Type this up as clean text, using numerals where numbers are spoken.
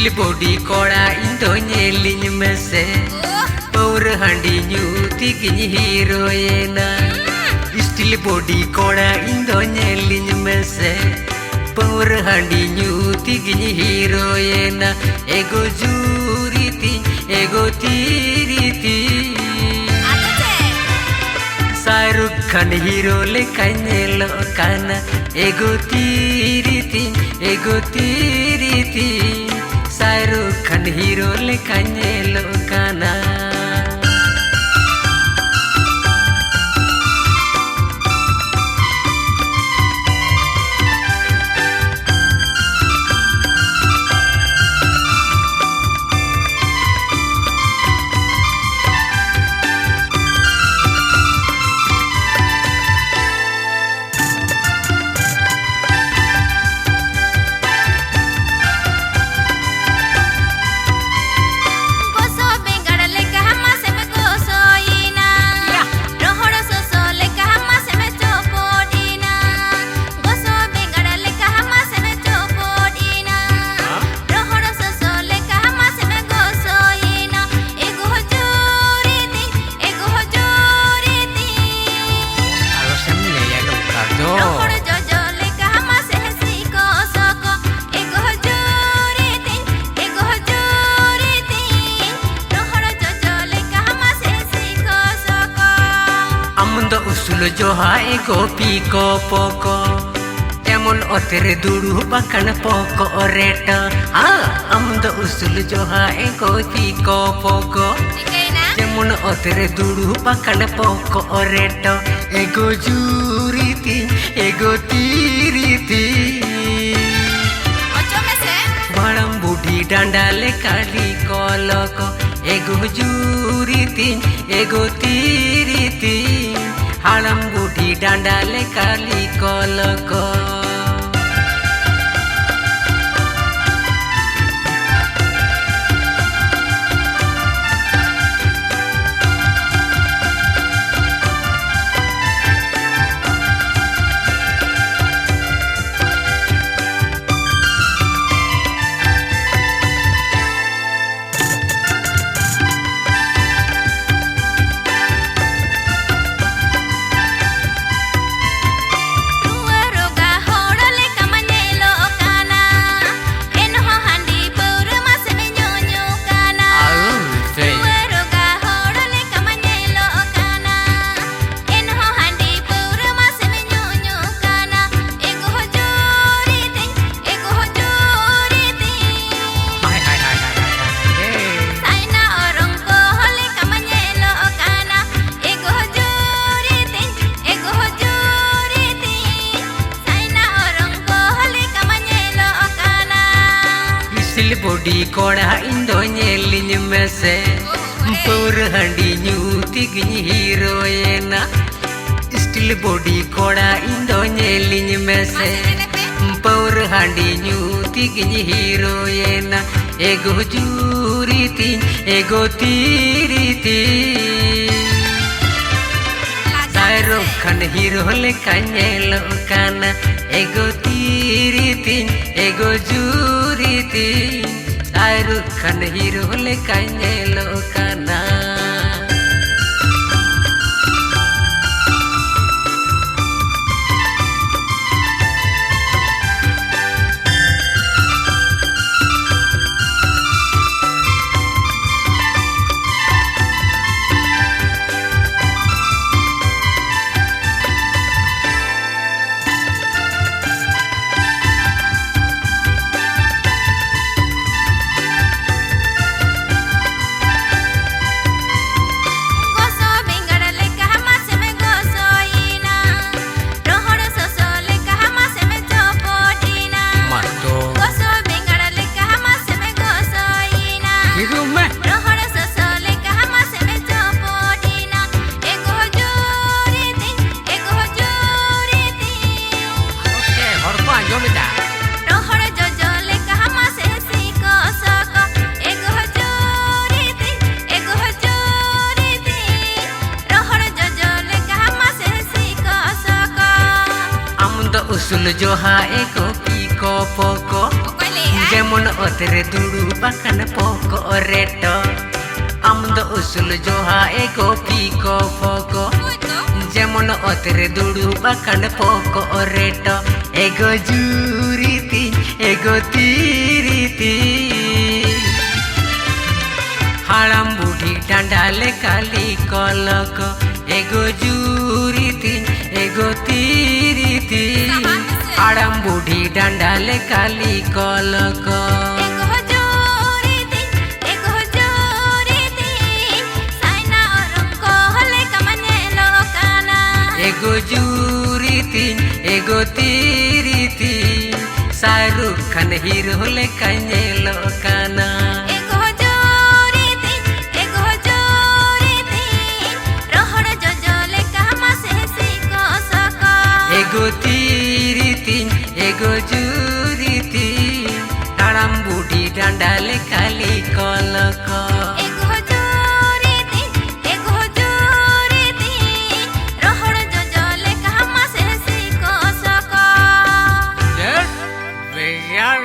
steel body कोड़ा इंदो नेलिन में से और हंडी न्यूती किन्ही हीरोइना स्टील बॉडी कोड़ा इंदो नेलिन में से और हंडी न्यूती किन्ही हीरोइना एगो जूरीती एगो तीरीती शाहरुख खान हीरो लेका नेलो काना एगो तीरीती शाहरुख खान हीरो लेका नेलो काना उसूल जोहा एगो पीको पोको एमन ओतेरे दुड़ू बाकन पोको रेट आमद उसूल जोहा एगो पीको पोको एमन ओतेरे दुड़ू बाकन पोको रेट एगो जूरीती एगो तीरीती बड़म बूढ़ी डांडा ले काली कोलको एगो जूरीती एगो तीरीती हालम बूढ़ी डांडा ले काली कोलको बॉडी कोड़ा इंदो नेलिन में से पर हंडी न्यूती किन्ही हीरोइना स्टील बॉडी कोड़ा इंदो नेलिन में से पर हंडी न्यूती किन्ही हीरोइना एगो जूरीती एगो तीरीती शाहरुख खान हीरो लेका नेलो काना एगो तीरीती एगो जूरीती शाहरुख खान हीरो लेका नेलो काना उसूल जोहा एको पीको पोको जेमन ओतरे दुड़ू बाकन पोको रेटो आमदो उसूल जोहा एगो पीको फोको जेमन ओतरे दुड़ू बाकन पोको रेटो एगो जूरीती एगो तीरीती हाड़ाम बुढ़ी डांडाले काली कलक एगो जूरीती एगो तीरीती हाड़ाम बुढ़ी डांडाले काली कलक एगो जूरीती एगो तीरीती शाहरुख खान हीरो ले कन्ये काना एगो तीरीती एगो जूरीती हाड़ाम बुढ़ी डांडाले काली कलक यार